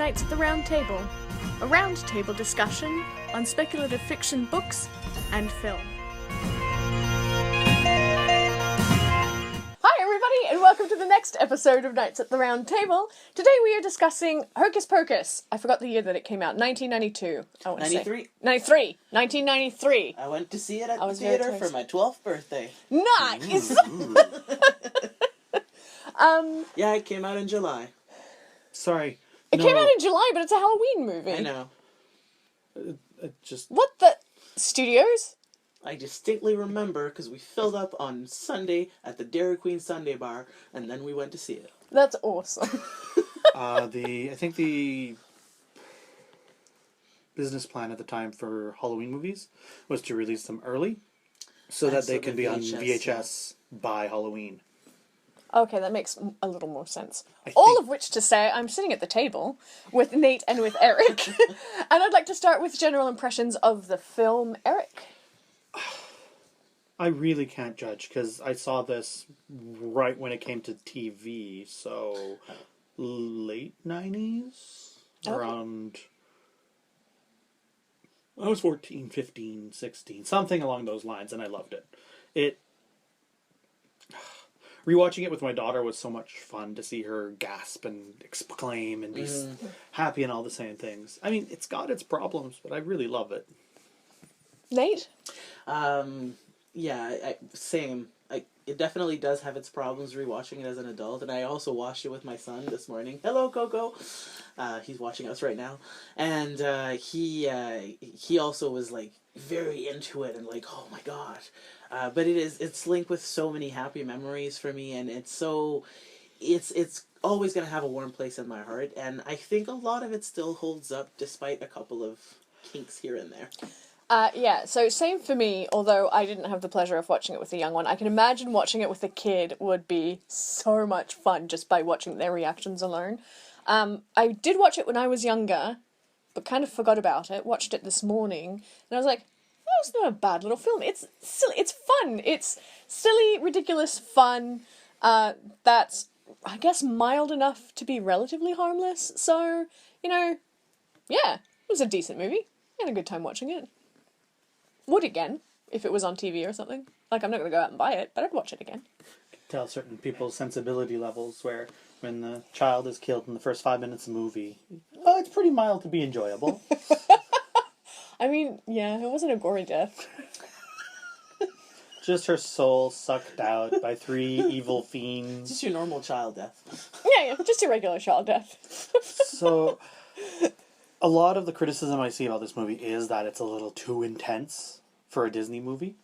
Knights at the Round Table, a round table discussion on speculative fiction books and film. Hi everybody, and welcome to the next episode of Knights at the Round Table. Today we are discussing Hocus Pocus. I forgot the year that it came out, 1992. 93. 1993. I went to see it at the theater for my 12th birthday. Nice! Yeah, it came out in July. Sorry. It came out in July, but it's a Halloween movie. I know. What the... Studios? I distinctly remember because we filled up on Sunday at the Dairy Queen Sunday Bar, and then we went to see it. That's awesome. I think the business plan at the time for Halloween movies was to release them early so that they can be on VHS by Halloween. Okay, that makes a little more sense. All of which to say, I'm sitting at the table with Nate and with Éric, and I'd like to start with general impressions of the film. Éric? I really can't judge because I saw this right when it came to TV, so late 90s? Okay. Around... I was 14, 15, 16, something along those lines, and I loved it. Rewatching it with my daughter was so much fun to see her gasp and exclaim and be happy and all the same things. I mean, it's got its problems, but I really love it. Nate? Yeah, same. It definitely does have its problems rewatching it as an adult, and I also watched it with my son this morning. Hello, Coco. He's watching us right now, and he also was like very into it and like, oh my god. But it's linked with so many happy memories for me, and it's always gonna have a warm place in my heart, and I think a lot of it still holds up despite a couple of kinks here and there. Yeah, so same for me, although I didn't have the pleasure of watching it with a young one. I can imagine watching it with a kid would be so much fun just by watching their reactions alone. I did watch it when I was younger, but kind of forgot about it. Watched it this morning, and I was like, oh, it's not a bad little film. It's silly, it's fun. It's silly, ridiculous fun. That's, I guess, mild enough to be relatively harmless. So, yeah, it was a decent movie. I had a good time watching it. Would again, if it was on TV or something. Like, I'm not going to go out and buy it, but I'd watch it again. Tell certain people's sensibility levels where when the child is killed in the first 5 minutes of the movie, oh, it's pretty mild to be enjoyable. I mean, yeah, it wasn't a gory death. Just her soul sucked out by 3 evil fiends. Just your normal child death. Yeah, just a regular child death. So, a lot of the criticism I see about this movie is that it's a little too intense for a Disney movie,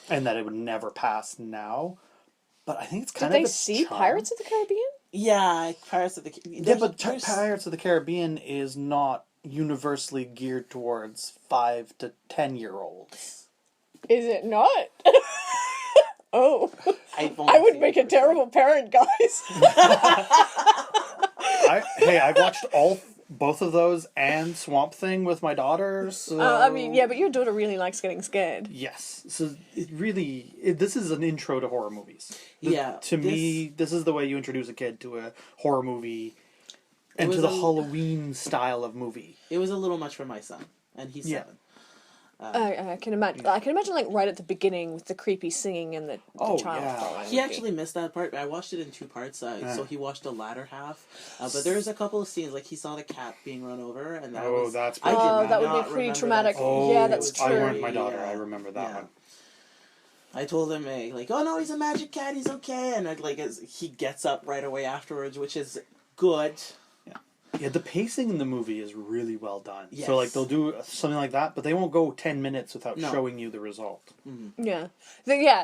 and that it would never pass now. But I think it's kind of its Did they see charm. Pirates of the Caribbean? Yeah, Pirates of the Caribbean. Yeah, but Pirates of the Caribbean is not universally geared towards 5 to 10-year-olds. Is it not? Oh. I would make a terrible parent, guys. I've watched both of those and Swamp Thing with my daughter, so... I mean, yeah, but your daughter really likes getting scared. Yes, so this is an intro to horror movies. To me, this is the way you introduce a kid to a horror movie and to the Halloween style of movie. It was a little much for my son, and he's 7. I can imagine. I can imagine, like, right at the beginning with the creepy singing and the child falling. He actually missed that part. I watched it in 2 parts, so he watched the latter half. But there's a couple of scenes, like he saw the cat being run over, and that was... that's pretty that would be pretty traumatic. Yeah, that's true. I warned my daughter. I remember that one. I told him, like, oh no, he's a magic cat, he's okay, and he gets up right away afterwards, which is good. Yeah, the pacing in the movie is really well done. Yes. So, like, they'll do something like that, but they won't go 10 minutes without showing you the result. Mm-hmm. Yeah.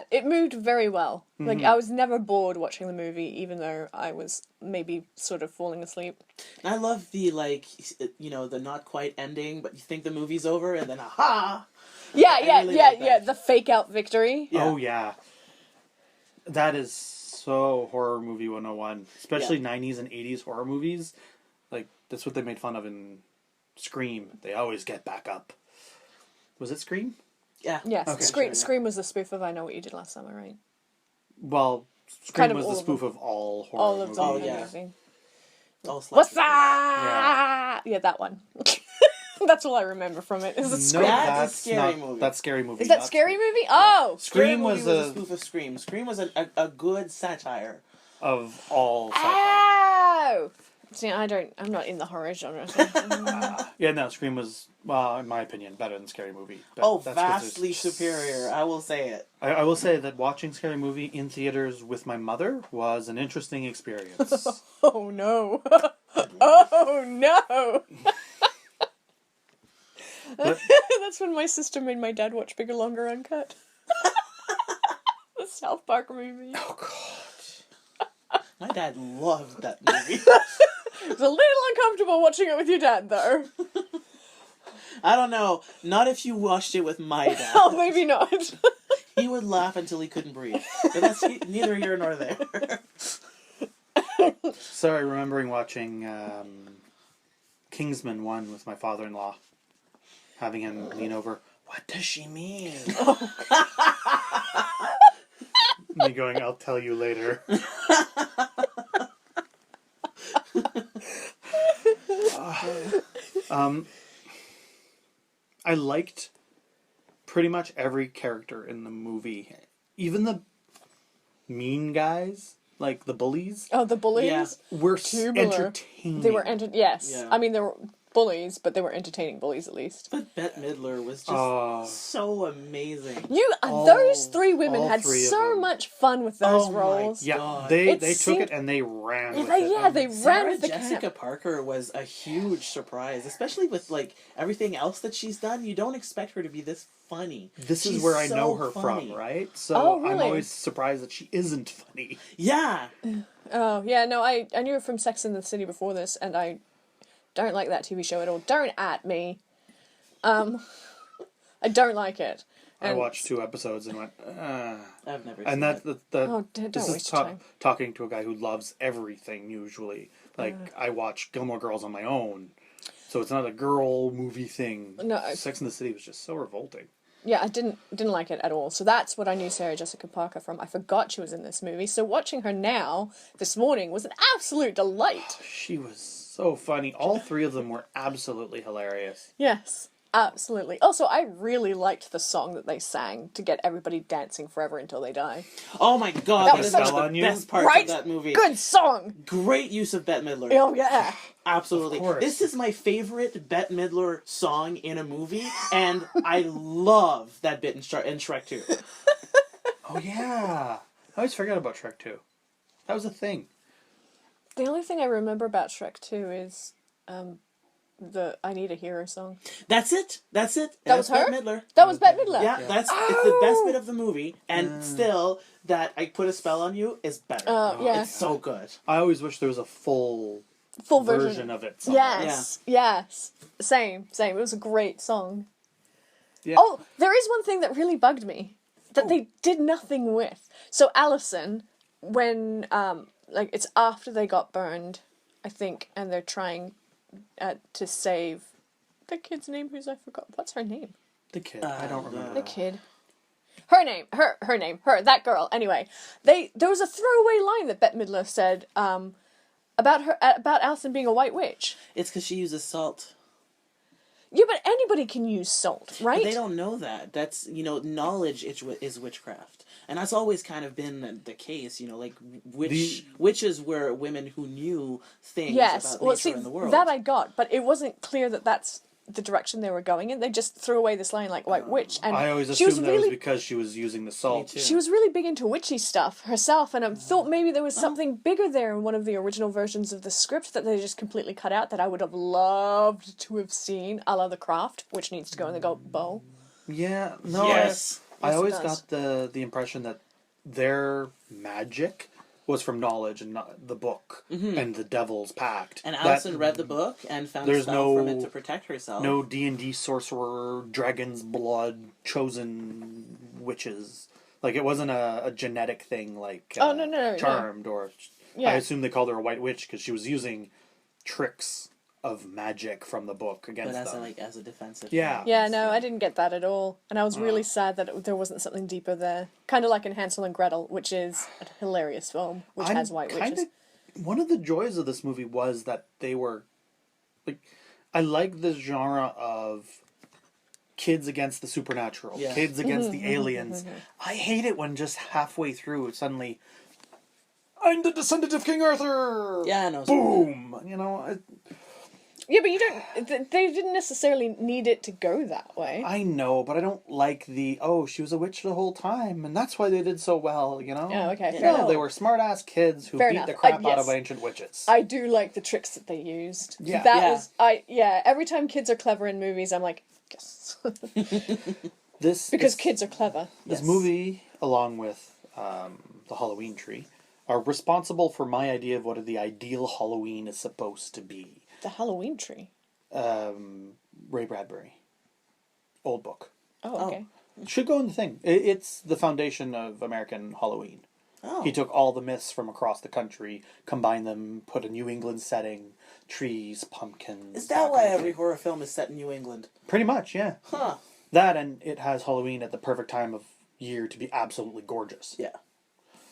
It moved very well. Mm-hmm. Like, I was never bored watching the movie, even though I was maybe sort of falling asleep. I love the, the not quite ending, but you think the movie's over, and then, aha! Yeah, the fake-out victory. Yeah. Oh, yeah. That is so horror movie 101. Especially 90s and 80s horror movies. Like, that's what they made fun of in Scream. They always get back up. Was it Scream? Yeah. Yes, Okay. Scream was the spoof of I Know What You Did Last Summer, right? Well, Scream was the spoof of all horror movies. All of them. Oh, Slash What's is that? Yeah, that one. That's all I remember from it. Is the No, Scream? That's a scary not, movie. That's Scary Movie. Is that not Scary Movie? Oh! Scary Scream Movie was a a spoof of Scream. Scream was a good satire. of all sci-fi. Oh! See, I'm not in the horror genre. Yeah, no, Scream was, well, in my opinion, better than Scary Movie. But Oh, that's 'cause vastly there's- superior. I will say it. I will say that watching Scary Movie in theaters with my mother was an interesting experience. Oh no. Oh no! But- That's when my sister made my dad watch Bigger, Longer, Uncut. The South Park movie. Oh, God. My dad loved that movie. It's a little uncomfortable watching it with your dad, though. I don't know. Not if you watched it with my dad. Oh, maybe not. He would laugh until he couldn't breathe. But that's neither here nor there. Sorry, remembering watching Kingsman 1 with my father-in-law. Having him lean over, what does she mean? Me going, I'll tell you later. I liked pretty much every character in the movie. Even the mean guys, like the bullies, Oh, the bullies? Yeah. were Tubular. entertaining. They were yes. Yeah. I mean, they were bullies, but they were entertaining bullies at least. But Bette Midler was just so amazing. Those three women all had three of so them. much fun with those Oh my roles. Yeah, God. they It took seemed- it and they ran with Yeah, it. they ran Sarah with the Jessica camp. Parker was a huge surprise, especially with like everything else that she's done. You don't expect her to be this funny. This She's is where I so know her funny. from, right? So Oh, I'm really? always surprised that she isn't funny. Yeah, Oh, yeah, no, I knew her from Sex and the City before this, and I don't like that TV show at all. Don't at me. I don't like it. I And- watched 2 episodes and went, I've never. and seen that's it. Oh, don't this is waste your time. talking to a guy who loves everything usually. Like I watch Gilmore Girls on my own, so it's not a girl movie thing. No. Sex and the City was just so revolting. Yeah, I didn't like it at all. So that's what I knew Sarah Jessica Parker from. I forgot she was in this movie. So watching her now, this morning, was an absolute delight. She was so funny. All 3 of them were absolutely hilarious. Yes, absolutely. Also, I really liked the song that they sang to get everybody dancing forever until they die. Oh my god, That that was is such one of a- the best parts Right? of that movie. Good song! Great use of Bette Midler. Oh, yeah. Absolutely. Of course. This is my favorite Bette Midler song in a movie, and I love that bit in Shrek 2. Oh yeah, I always forgot about Shrek 2. That was a thing. The only thing I remember about Shrek 2 is the I Need a Hero song. That's it. That's it. That was That's her? Bette Midler. That was Bette Midler. Yeah, it's the best Oh! bit of the movie, and still, that I Put a Spell on You is better. Yeah. It's so good. I always wish there was a full Full version version. of it. Somewhere. Yes. Same. It was a great song. Yeah. Oh, there is one thing that really bugged me that they did nothing with. So Allison, when it's after they got burned, I think, and they're trying to save the kid's name, I forgot. What's her name? The kid. I don't remember. The kid. Her name. That girl. Anyway, there was a throwaway line that Bette Midler said about Allison being a white witch. It's because she uses salt. Yeah, but anybody can use salt, right? But they don't know that. That's, knowledge is witchcraft. And that's always kind of been the case, like witches were women who knew things Yes, about well, nature see, and the world. that I got, but it wasn't clear that that's the direction they were going in. They just threw away this line like white witch, and I always she was assumed that really was because she was using the salt. too. she was really big into witchy stuff herself, and I thought maybe there was something bigger there in one of the original versions of the script that they just completely cut out that I would have loved to have seen, a la The Craft, which needs to go in the gold bowl. Yeah, no. Yes. I Yes, it always does. got the impression that their magic was from knowledge and not the book and the Devil's Pact. And That Allison read the book and found a there's spell from no- it to protect herself. no D&D sorcerer, dragon's blood, chosen witches. Like it wasn't a genetic thing like Oh, no. Charmed or. Yeah. I assume they called her a white witch because she was using tricks of magic from the book but against them. as a defensive. Yeah. thing. Yeah, no, I didn't get that at all, and I was really sad that there wasn't something deeper there. Kind of like in Hansel and Gretel, which is a hilarious film, which has white witches. one of the joys of this movie was that they were, like, I like this genre of kids against the supernatural, kids against the aliens. I hate it when just halfway through it suddenly, I'm the descendant of King Arthur! Yeah, I know. Boom! You know, Yeah, but you don't... They didn't necessarily need it to go that way. I know, but I don't like she was a witch the whole time, and that's why they did so well, you know? Oh, okay, fair enough. They were smart-ass kids who Fair beat enough. the crap out Yes. of ancient witches. I do like the tricks that they used. Yeah. That was... every time kids are clever in movies, I'm like, yes. Because kids are clever. This Yes. movie, along with the Halloween tree, are responsible for my idea of what the ideal Halloween is supposed to be. The Halloween tree. Ray Bradbury. Old book. Oh, okay. Should go in the thing. It's the foundation of American Halloween. Oh. He took all the myths from across the country, combined them, put a New England setting, trees, pumpkins. Is that why every horror film is set in New England? Pretty much, yeah. Huh. That, and it has Halloween at the perfect time of year to be absolutely gorgeous. Yeah.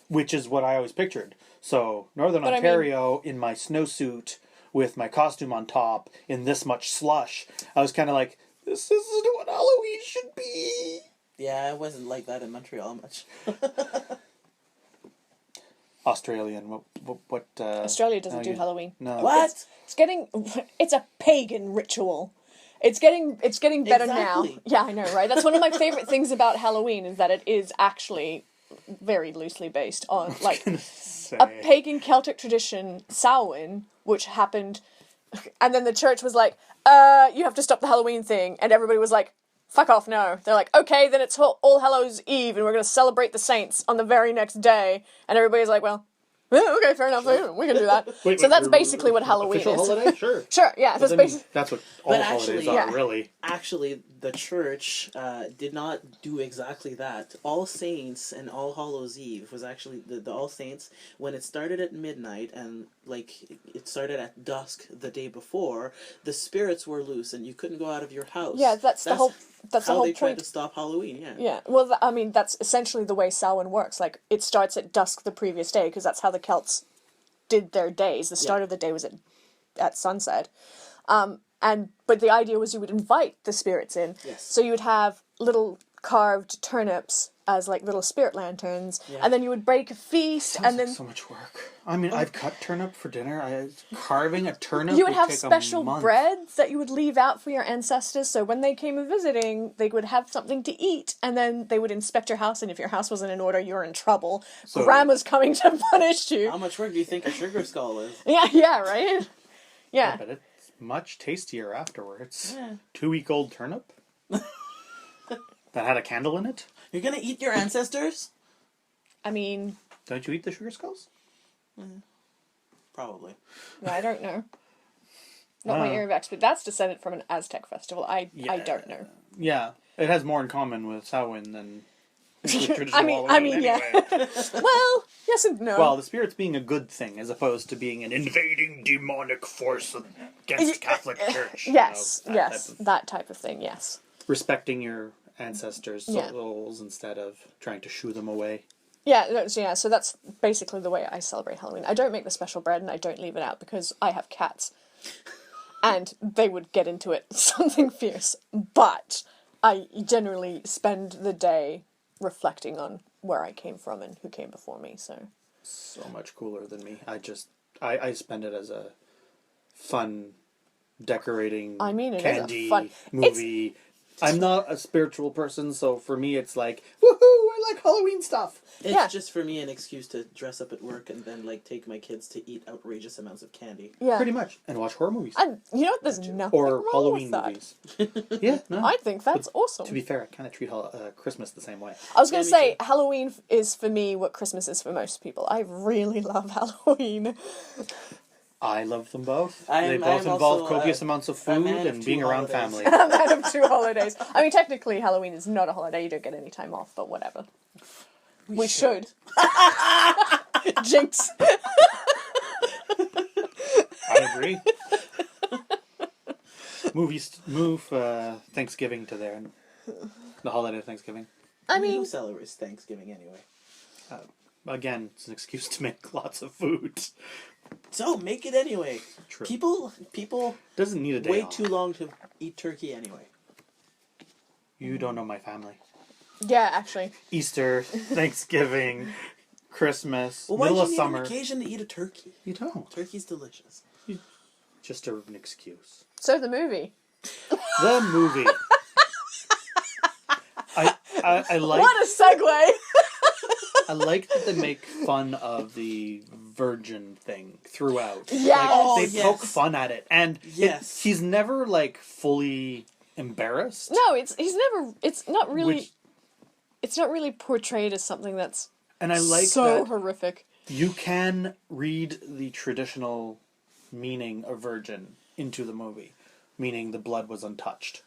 Which is what I always pictured. So, Northern Ontario, in my snowsuit, with my costume on top, in this much slush, I was kind of like, this isn't what Halloween should be. Yeah, it wasn't like that in Montreal much. Australian, what Australia doesn't do Halloween. No. What? It's a pagan ritual. It's getting better now. Exactly. Yeah, I know, right? That's one of my favorite things about Halloween is that it is actually very loosely based on like a pagan Celtic tradition, Samhain, which happened, and then the church was like, you have to stop the Halloween thing, and everybody was like, fuck off, no. They're like, okay, then it's All Hallows Eve, and we're going to celebrate the saints on the very next day, and everybody's like, well, yeah, okay, fair enough, we can do that. So that's basically what Halloween official is. Holiday? Sure. Sure, yeah, that's basically... That's what all holidays are, really. Actually, the church did not do exactly that. All Saints and All Hallows Eve was actually the All Saints when it started at midnight and like it started at dusk the day before. The spirits were loose and you couldn't go out of your house. Yeah, that's the whole how they tried point. to stop Halloween. Yeah. Yeah, well, I mean, that's essentially the way Samhain works. Like, it starts at dusk the previous day because that's how the Celts did their days. The start of the day was at sunset. But the idea was you would invite the spirits in. Yes. So you would have little carved turnips as like little spirit lanterns, and then you would break a feast, Sounds and then like so much work. I mean, I've cut turnip for dinner. Carving a turnip you would have take special a month. breads that you would leave out for your ancestors, so when they came visiting, they would have something to eat, and then they would inspect your house, and if your house wasn't in order, you're in trouble. So, Grandma's coming to punish you. How much work do you think a sugar skull is? Yeah, right? Yeah. But it's much tastier afterwards. Yeah. 2-week-old turnip that had a candle in it. You're gonna eat your ancestors? I mean... Don't you eat the sugar skulls? Probably. Yeah, I don't know. Not my area of expertise. That's descended from an Aztec festival. I don't know. Yeah, it has more in common with Samhain than with traditional I mean, Halloween yeah. anyway. Well, yes and no. Well, the spirits being a good thing as opposed to being an invading demonic force against Catholic Church. Yes, you know, that type of thing, yes. Respecting your ancestors' souls instead of trying to shoo them away. Yeah, no, so that's basically the way I celebrate Halloween. I don't make the special bread and I don't leave it out because I have cats. And they would get into it something fierce. But I generally spend the day reflecting on where I came from and who came before me, so... So much cooler than me. I spend it as a fun, decorating, candy, movie... I'm not a spiritual person, so for me it's like, woohoo, I like Halloween stuff. It's just for me an excuse to dress up at work and then like take my kids to eat outrageous amounts of candy. Yeah. Pretty much. And watch horror movies. And you know what? There's nothing or wrong Halloween with that. movies. Yeah, no. I think that's awesome. To be fair, I kind of treat Christmas the same way. I was going to say, Halloween is for me what Christmas is for most people. I really love Halloween. I love them both. They both I'm involve also, copious amounts of food and being around family. I'm out of 2 holidays. I mean, technically, Halloween is not a holiday. You don't get any time off, but whatever. We should. Jinx. I agree. Move Thanksgiving to there. The holiday of Thanksgiving. I mean... Who celebrates Thanksgiving anyway? Again, it's an excuse to make lots of food. So make it anyway. True. People Doesn't need a day wait off. too long to eat turkey anyway. You don't know my family. Yeah, actually. Easter, Thanksgiving, Christmas, Well, why middle do of you need summer. an occasion to eat a turkey? You don't. Turkey's delicious. Just an excuse. So the movie. The movie. I like. What a segue! I like that they make fun of the virgin thing throughout. Yes. Like, Oh, they yes. poke fun at it, and Yes. he's never like fully embarrassed. No, he's never. It's not really. Which- It's not really portrayed as something that's And I like so that horrific. you can read the traditional meaning of virgin into the movie, meaning the blood was untouched.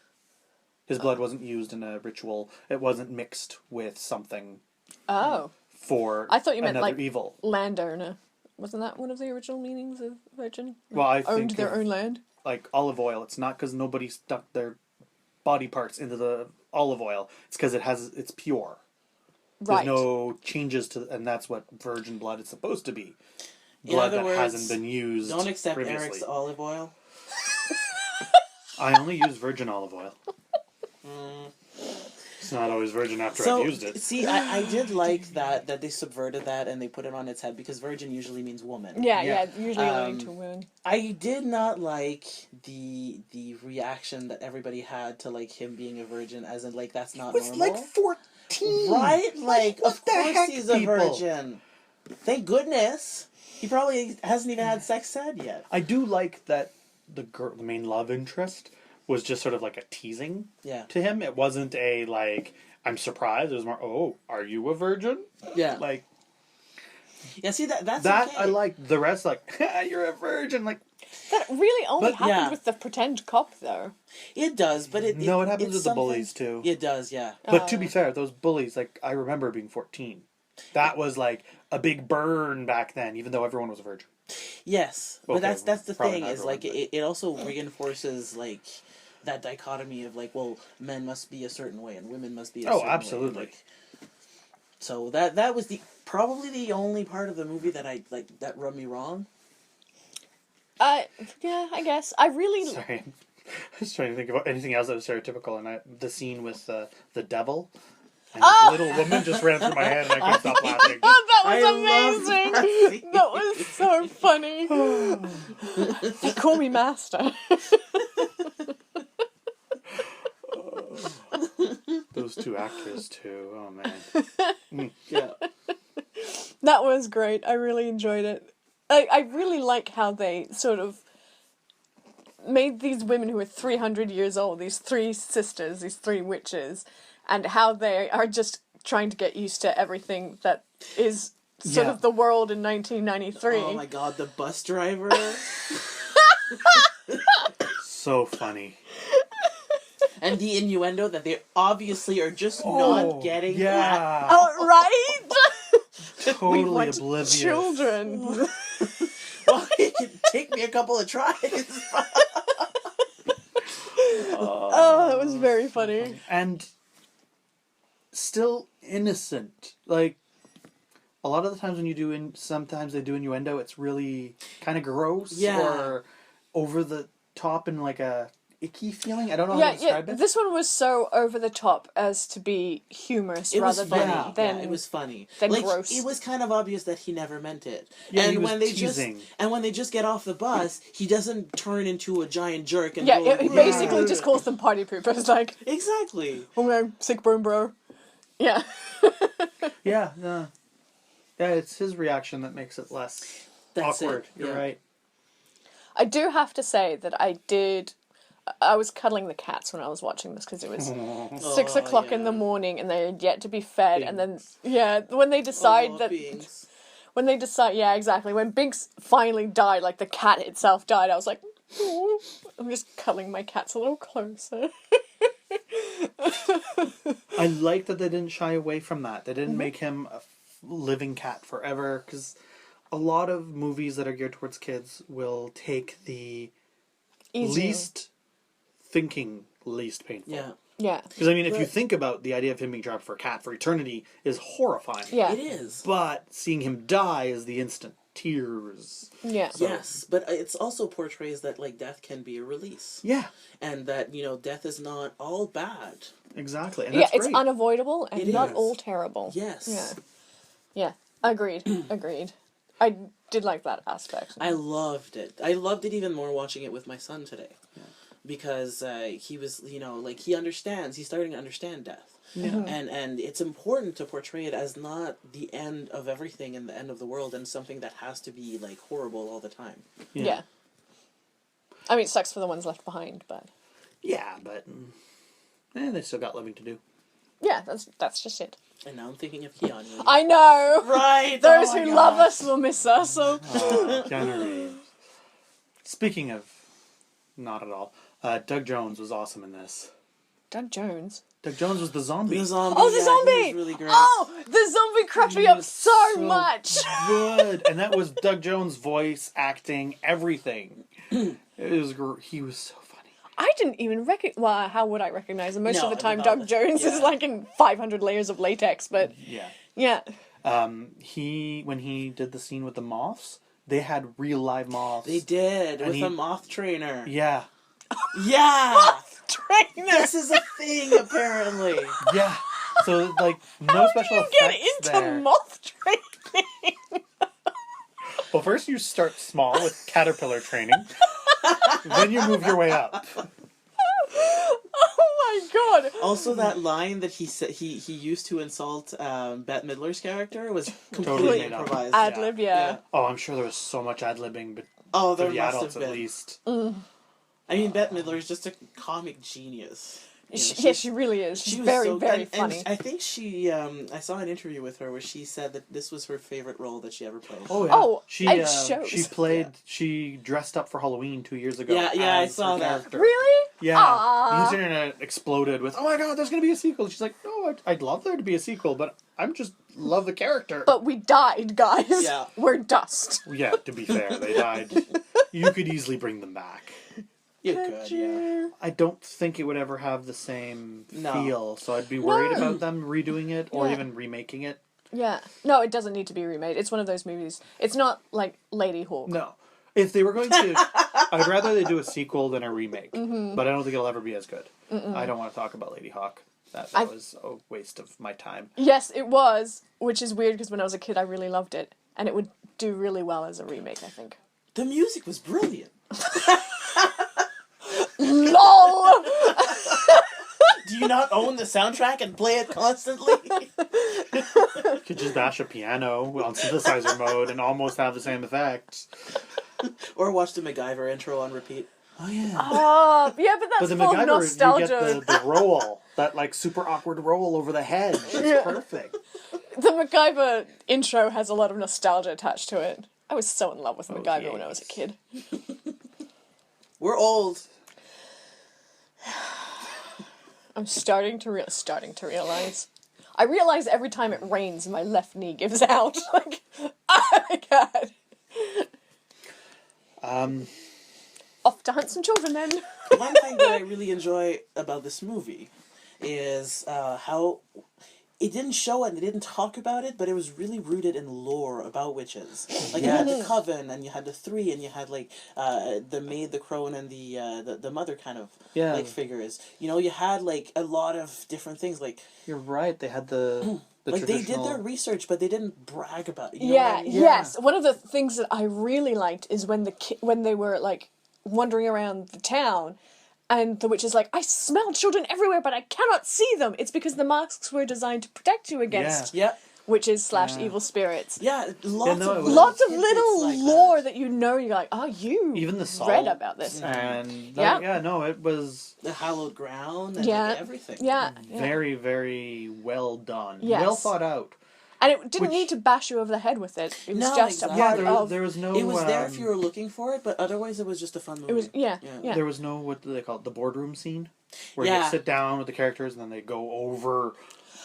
His blood wasn't used in a ritual. It wasn't mixed with something Oh, for I thought you meant another like evil. landowner. Wasn't that one of the original meanings of virgin? Well, I Owned think their of, own land. like olive oil. It's not because nobody stuck their body parts into the olive oil. It's because it's pure. There's Right. no changes to, and that's what virgin blood is supposed to be. In Blood other that words, hasn't been used. Don't accept previously. Eric's olive oil. I only use virgin olive oil. It's not always virgin after I've used it. See, I did like that they subverted that and they put it on its head because virgin usually means woman. Yeah, Yeah. usually alluding to women. I did not like the reaction that everybody had to like him being a virgin, as in like that's not It's normal. like 14. Right? Like what of the course heck, he's a people? virgin. Thank goodness. He probably hasn't even had sex ed yet. I do like that the main love interest was just sort of like a teasing Yeah. to him. It wasn't a like, I'm surprised. It was more, oh, are you a virgin? Yeah. Like Yeah, see that's that. okay. I like the rest. Like you're a virgin. Like That really only But, happened yeah. with the pretend cop, though. It does, but it no, it happens it's with the something- bullies too. It does, yeah. But to be fair, those bullies, like I remember being 14. That was like a big burn back then, even though everyone was a virgin. Yes, but Okay, that's the probably thing not is like everyone, it also reinforces like that dichotomy of like, well, men must be a certain way and women must be a certain way. Absolutely. Like, so that was probably the only part of the movie that I like that rubbed me wrong. Yeah, I guess. I really... Sorry, I was trying to think about anything else that was stereotypical, and the scene with the devil and Oh! the little woman just ran through my head, and I couldn't stop laughing. Oh, that I was loved that amazing! scene. That was so funny. They call me master. Those two actors too. Oh man. Yeah. That was great. I really enjoyed it. I really like how they sort of made these women who are 300 years old, these three sisters, these three witches, and how they are just trying to get used to everything that is sort Yeah. of the world in 1993. Oh my god, the bus driver. So funny. And the innuendo that they obviously are just not getting. Yeah. Oh, right? Totally Like oblivious. children. Well, it can take me a couple of tries. Oh, that was very funny. And still innocent. Like a lot of the times when you do sometimes they do innuendo, it's really kind of gross Yeah. or over the top and like a icky feeling. I don't know how to describe it. This one was so over the top as to be humorous It was rather funny. than It was funny. than Like, gross. it was kind of obvious that he never meant it. Yeah, and he was when they teasing. when they just get off the bus, he doesn't turn into a giant jerk and Yeah, go, it basically just calls them party poopers. Like, exactly. okay, sick burn, bro. Yeah. Yeah, no. Yeah, it's his reaction that makes it less That's awkward. it. You're Yeah. right. I do have to say that I was cuddling the cats when I was watching this because it was 6 o'clock in the yeah. morning and they had yet to be fed. And then, when they decide Oh, that... beings. When they decide... Yeah, exactly. When Binks finally died, like the cat itself died, I was like, "Aw." I'm just cuddling my cats a little closer. I like that they didn't shy away from that. They didn't make him a living cat forever, because a lot of movies that are geared towards kids will take the Easy. least painful. Yeah. Yeah. Because, I mean, if you think about the idea of him being trapped for a cat for eternity is horrifying. Yeah. It is. But seeing him die is the instant tears. Yeah. So- Yes, but it's also portrays that like death can be a release, Yeah, and that death is not all bad. exactly. And Yeah, that's it's great. unavoidable and It not is. all terrible. Yes. Yeah. Yeah. Agreed. Agreed. I did like that aspect. I loved it. I loved it even more watching it with my son today, because he was like he understands. He's starting to understand death. Yeah. And it's important to portray it as not the end of everything and the end of the world and something that has to be like horrible all the time. Yeah. I mean, it sucks for the ones left behind, but Yeah, but they still got living to do. yeah, that's just it. And now I'm thinking of Keanu. I know. Right. Those oh my who gosh. love us will miss us. So. Keanu Reeves. Speaking of, not at all. Doug Jones was awesome in this. Doug Jones. Doug Jones was the zombie. The zombie. Oh, the yeah, zombie! He was really great. Oh, the zombie cracked me He up was so much. Good, and that was Doug Jones' voice, acting, everything. He was so funny. I didn't even recognize. Well, how would I recognize him? Most No, of the time, not Doug that- Jones is yeah. like in 500 layers of latex, but Yeah. yeah. When he did the scene with the moths, they had real live moths. They did And with he- a moth trainer. Yeah. Yeah. Trainer. This is a thing apparently. Yeah. So like no special You effects get into there. moth training. Well, first you start small with caterpillar training. Then you move your way up. Oh my god. Also, that line that he said he used to insult Bette Midler's character was Totally completely made up. improvised. Ad lib, yeah. Oh, I'm sure there was so much ad-libbing, but Oh, for there the must adults have at been. least. I mean, Bette Midler is just a comic genius. You know, Yeah, she really is. She's she was very, so- very and funny. I think she, I saw an interview with her where she said that this was her favorite role that she ever played. Oh, yeah. Oh, she it shows. she played. She dressed up for Halloween 2 years ago. Yeah, I as saw her that. character. Really? Yeah, Aw. the internet exploded with, "Oh my god, there's gonna be a sequel." She's like, "No, I'd love there to be a sequel, but I'm just love the character." But we died, guys. Yeah. We're dust. Yeah, to be fair, they died. You could easily bring them back. You could, yeah. I don't think it would ever have the same No. feel, so I'd be worried No. about them redoing it or Yeah. even remaking it. Yeah. No, it doesn't need to be remade. It's one of those movies. It's not like Lady Hawk. No. If they were going to, I'd rather they do a sequel than a remake. Mm-hmm. But I don't think it'll ever be as good. I don't want to talk about Lady Hawk. That was a waste of my time. Yes, it was, which is weird because when I was a kid, I really loved it, and it would do really well as a remake, I think. The music was brilliant. LOL. Do you not own the soundtrack and play it constantly? You could just bash a piano on synthesizer mode and almost have the same effect. Or watch the MacGyver intro on repeat. Oh, yeah. Yeah, but that's But the full of MacGyver, nostalgia. you get the roll. That, like, super awkward roll over the hedge. It's Yeah. perfect. The MacGyver intro has a lot of nostalgia attached to it. I was so in love with MacGyver yes. when I was a kid. We're old. I'm starting to realize. I realize every time it rains, my left knee gives out. Like, oh my god. Off to hunt some children then. One thing that I really enjoy about this movie is how it didn't show it and it didn't talk about it, but it was really rooted in lore about witches. Like you had the coven and you had the three and you had like the maid, the crone, and the mother kind of like figures. You know, you had like a lot of different things. Like You're right. They had the like they did traditional... their research, but they didn't brag about it. You know what Yeah, I mean? yes. One of the things that I really liked is when when they were like wandering around the town, and the witch is like, "I smell children everywhere, but I cannot see them." It's because the masks were designed to protect you against Yeah. witches / evil spirits. Yeah, lots no, it of was- Lots of tidbits little like lore that you know. You're like, "Oh, you Even the salt. read about this." And Yeah. it was the hallowed ground and Yeah. like, everything. Yeah, very, very well done. Yes. Well thought out. and it didn't Which- need to bash you over the head with it. It was No, just exactly. a Yeah, part there of. was no... It was there if you were looking for it, but otherwise it was just a fun movie. It was yeah. There was no, what do they call it, the boardroom scene? Where Yeah. you sit down with the characters and then they go over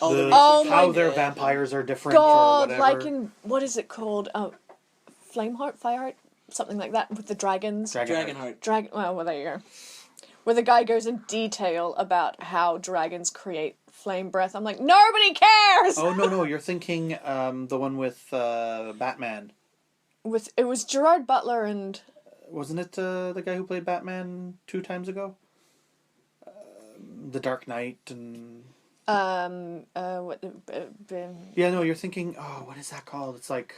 Oh, the, the Oh how my their God. vampires are different or God, whatever. like in what is it called? Flameheart, Fireheart, something like that with the dragons. Dragonheart. Well, there you go. Where the guy goes in detail about how dragons create flame breath. I'm like, nobody cares. Oh, no, you're thinking the one with Batman. it was Gerard Butler and Wasn't it the guy who played Batman 2 times ago? The Dark Knight and... what Yeah, no, you're thinking, oh, what is that called? It's like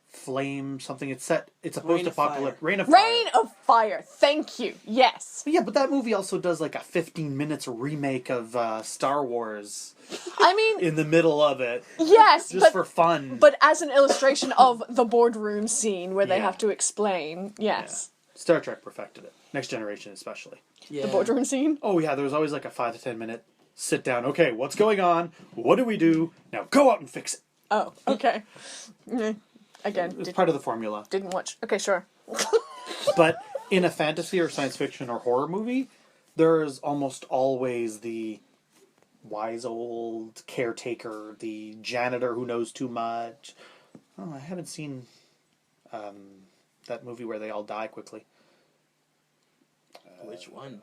Flame something. It's a post-apocalyptic... Rain of Fire. Rain of Fire. Thank you. Yes. Yeah, but that movie also does like a 15 minutes remake of Star Wars I mean, in the middle of it. yes, Just for fun. but as an illustration of the boardroom scene where they Yeah. have to explain. Yes. Yeah. Star Trek perfected it. Next Generation especially. Yeah. The boardroom scene. Oh yeah, there was always like a 5 to 10 minute sit down. Okay, what's going on? What do we do? Now go out and fix it. Oh, okay. Again, It's part of the formula. didn't watch. Okay, sure. But in a fantasy or science fiction or horror movie, there's almost always the wise old caretaker, the janitor who knows too much. Oh, I haven't seen that movie where they all die quickly. Which one?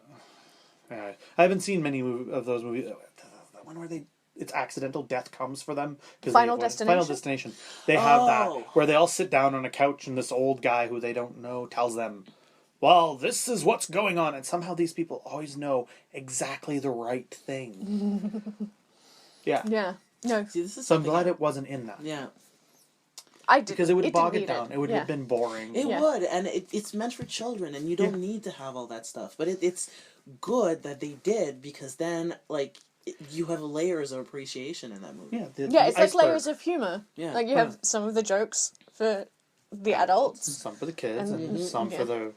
I haven't seen many of those movies. The one where it's accidental death comes for them. Final Destination? Final Destination. They have Oh. that where they all sit down on a couch and this old guy who they don't know tells them, well, this is what's going on. And somehow these people always know exactly the right thing. Yeah. Yeah. No, See, this is So I'm something glad it wasn't in that. Yeah. I did. Because it would bog didn't it need down. It would Yeah. have been boring. It Yeah. would, and it's meant for children, and you don't need to have all that stuff. But it's good that they did, because then, like, you have layers of appreciation in that movie. Yeah, Yeah, it's like iceberg. layers of humor. Yeah. Like you have some of the jokes for the adults. Some for the kids and And- some yeah. for the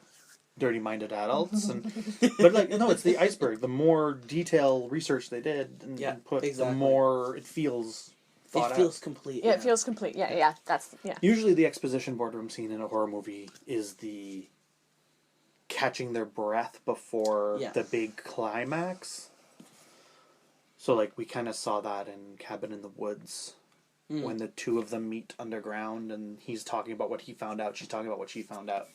dirty-minded adults. But like, no, it's the iceberg. The more detail research they did and Yeah, put, exactly. the more it feels thought It out. feels complete. Yeah, it feels complete. Yeah, that's yeah. Usually the exposition boardroom scene in a horror movie is the catching their breath before Yeah. the big climax. So like we kind of saw that in Cabin in the Woods when the two of them meet underground and he's talking about what he found out, she's talking about what she found out.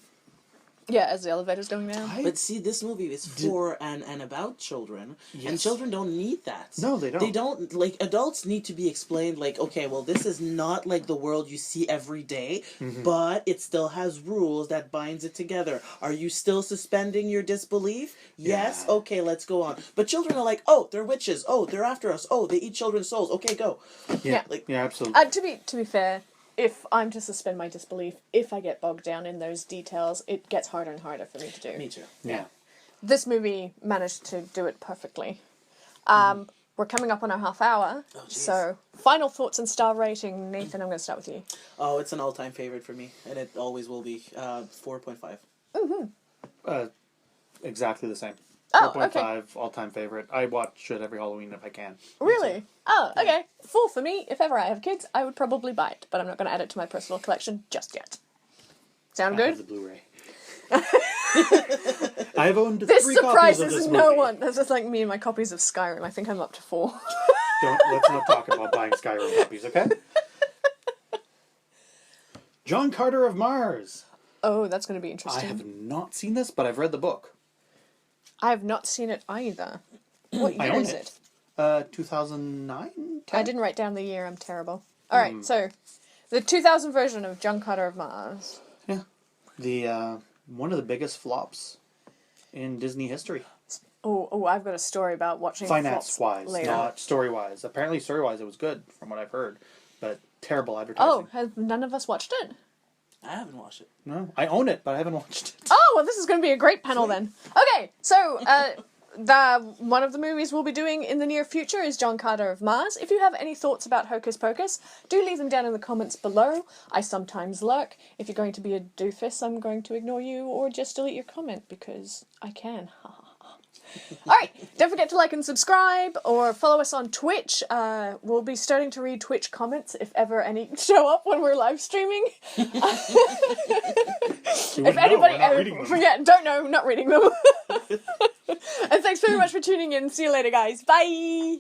Yeah, as the elevator's going down. But see, this movie is for and about children, and Yes. children don't need that. No, they don't. They don't, like, adults need to be explained, like, okay, well, this is not like the world you see every day, but it still has rules that binds it together. Are you still suspending your disbelief? Yes? Yeah. Okay, let's go on. But children are like, oh, they're witches. Oh, they're after us. Oh, they eat children's souls. Okay, go. Yeah. Like, Yeah, absolutely. To be fair, if I'm to suspend my disbelief, if I get bogged down in those details, it gets harder and harder for me to do. me too. Yeah. This movie managed to do it perfectly. We're coming up on our half hour, Oh, jeez. so final thoughts and star rating. Nathan, I'm going to start with you. Oh, it's an all-time favorite for me, and it always will be. 4.5. Exactly the same. Oh, 4.5, all-time favorite. I watch it every Halloween if I can. Really? Oh, okay. 4 for me. If ever I have kids, I would probably buy it, but I'm not going to add it to my personal collection just yet. Sound I have good? the Blu-ray. I've owned This 3 copies of surprises this no movie. one. That's just like me and my copies of Skyrim. I think I'm up to 4. Let's not talk about buying Skyrim copies, okay? John Carter of Mars. Oh, that's going to be I interesting. have not seen this, but I've read the book. I have not seen it either. What I year own is it. it? 2009? I didn't write down the year. I'm terrible. All right, so the 2000 version of John Carter of Mars. Yeah. The one of the biggest flops in Disney history. Oh, I've got a story about watching Finance-wise, flops later. not story-wise. Apparently story-wise it was good, from what I've heard. But terrible advertising. Oh, have none of us watched it? I haven't watched it. No, I own it, but I haven't watched it. Oh, well, this is going to be a great panel then. Okay, so one of the movies we'll be doing in the near future is John Carter of Mars. If you have any thoughts about Hocus Pocus, do leave them down in the comments below. I sometimes lurk. If you're going to be a doofus, I'm going to ignore you or just delete your comment because I can. Alright, don't forget to like and subscribe or follow us on Twitch. We'll be starting to read Twitch comments if ever any show up when we're live streaming. If anybody don't know, not reading them. And thanks very much for tuning in. See you later, guys. Bye!